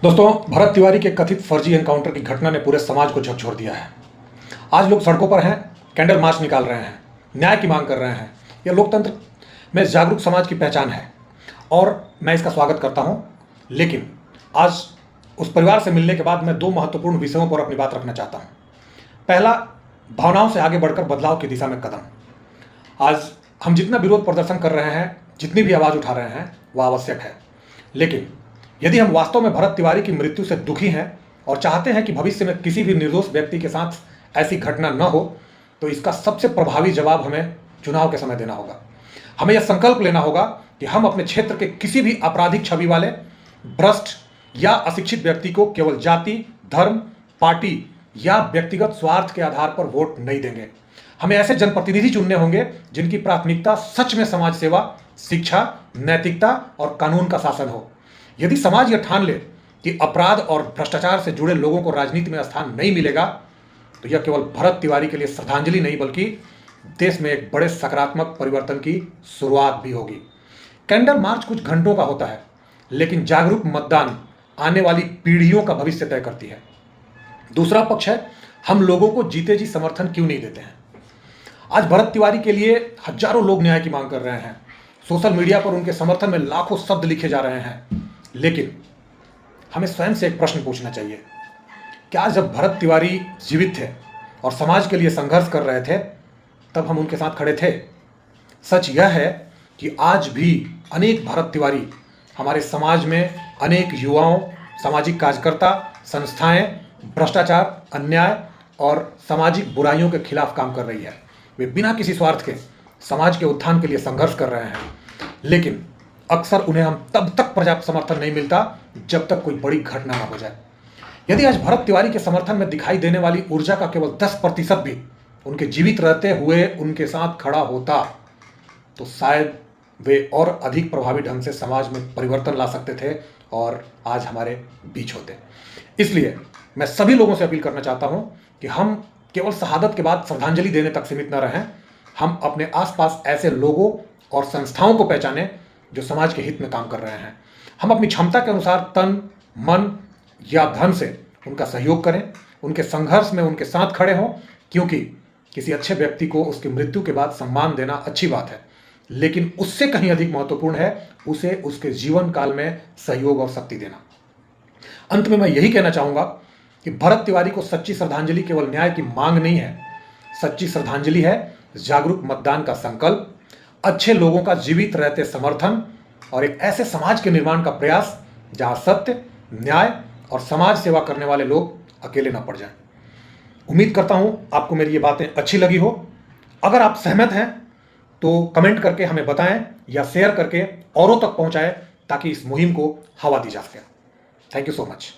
दोस्तों, भरत तिवारी के कथित फर्जी एनकाउंटर की घटना ने पूरे समाज को झकझोर दिया है। आज लोग सड़कों पर हैं, कैंडल मार्च निकाल रहे हैं, न्याय की मांग कर रहे हैं। यह लोकतंत्र में जागरूक समाज की पहचान है और मैं इसका स्वागत करता हूं। लेकिन आज उस परिवार से मिलने के बाद मैं दो महत्वपूर्ण विषयों पर अपनी बात रखना चाहता हूं। पहला, भावनाओं से आगे बढ़कर बदलाव की दिशा में कदम। आज हम जितना विरोध प्रदर्शन कर रहे हैं, जितनी भी आवाज़ उठा रहे हैं, वह आवश्यक है। लेकिन यदि हम वास्तव में भरत तिवारी की मृत्यु से दुखी हैं और चाहते हैं कि भविष्य में किसी भी निर्दोष व्यक्ति के साथ ऐसी घटना न हो, तो इसका सबसे प्रभावी जवाब हमें चुनाव के समय देना होगा। हमें यह संकल्प लेना होगा कि हम अपने क्षेत्र के किसी भी आपराधिक छवि वाले, भ्रष्ट या अशिक्षित व्यक्ति को केवल जाति, धर्म, पार्टी या व्यक्तिगत स्वार्थ के आधार पर वोट नहीं देंगे। हमें ऐसे जनप्रतिनिधि चुनने होंगे जिनकी प्राथमिकता सच में समाज सेवा, शिक्षा, नैतिकता और कानून का शासन हो। यदि समाज यह ठान ले कि अपराध और भ्रष्टाचार से जुड़े लोगों को राजनीति में स्थान नहीं मिलेगा, तो यह केवल भरत तिवारी के लिए श्रद्धांजलि नहीं बल्कि देश में एक बड़े सकारात्मक परिवर्तन की शुरुआत भी होगी। कैंडल मार्च कुछ घंटों का होता है, लेकिन जागरूक मतदान आने वाली पीढ़ियों का भविष्य तय करती है। दूसरा पक्ष है, हम लोगों को जीते जी समर्थन क्यों नहीं देते हैं। आज भरत तिवारी के लिए हजारों लोग न्याय की मांग कर रहे हैं। सोशल मीडिया पर उनके समर्थन में लाखों शब्द लिखे जा रहे हैं। लेकिन हमें स्वयं से एक प्रश्न पूछना चाहिए, क्या जब भरत तिवारी जीवित थे और समाज के लिए संघर्ष कर रहे थे, तब हम उनके साथ खड़े थे? सच यह है कि आज भी अनेक भरत तिवारी हमारे समाज में अनेक युवाओं, सामाजिक कार्यकर्ता, संस्थाएं भ्रष्टाचार, अन्याय और सामाजिक बुराइयों के खिलाफ काम कर रही है। वे बिना किसी स्वार्थ के समाज के उत्थान के लिए संघर्ष कर रहे हैं। लेकिन अक्सर उन्हें हम तब तक पर्याप्त समर्थन नहीं मिलता जब तक कोई बड़ी घटना न हो जाए। यदि आज भरत तिवारी के समर्थन में दिखाई देने वाली ऊर्जा का केवल 10% भी उनके जीवित रहते हुए उनके साथ खड़ा होता, तो शायद वे और अधिक प्रभावी ढंग से समाज में परिवर्तन ला सकते थे और आज हमारे बीच होते। इसलिए मैं सभी लोगों से अपील करना चाहता हूं कि हम केवल शहादत के बाद श्रद्धांजलि देने तक सीमित न रहें। हम अपने आसपास ऐसे लोगों और संस्थाओं को पहचानें जो समाज के हित में काम कर रहे हैं। हम अपनी क्षमता के अनुसार तन, मन या धन से उनका सहयोग करें, उनके संघर्ष में उनके साथ खड़े हों, क्योंकि किसी अच्छे व्यक्ति को उसकी मृत्यु के बाद सम्मान देना अच्छी बात है, लेकिन उससे कहीं अधिक महत्वपूर्ण है उसे उसके जीवन काल में सहयोग और शक्ति देना। अंत में मैं यही कहना चाहूंगा कि भरत तिवारी को सच्ची श्रद्धांजलि केवल न्याय की मांग नहीं है। सच्ची श्रद्धांजलि है जागरूक मतदान का संकल्प, अच्छे लोगों का जीवित रहते समर्थन और एक ऐसे समाज के निर्माण का प्रयास जहां सत्य, न्याय और समाज सेवा करने वाले लोग अकेले न पड़ जाएं। उम्मीद करता हूं आपको मेरी ये बातें अच्छी लगी हो। अगर आप सहमत हैं तो कमेंट करके हमें बताएं या शेयर करके औरों तक पहुंचाएं ताकि इस मुहिम को हवा दी जा सके। Thank you so much.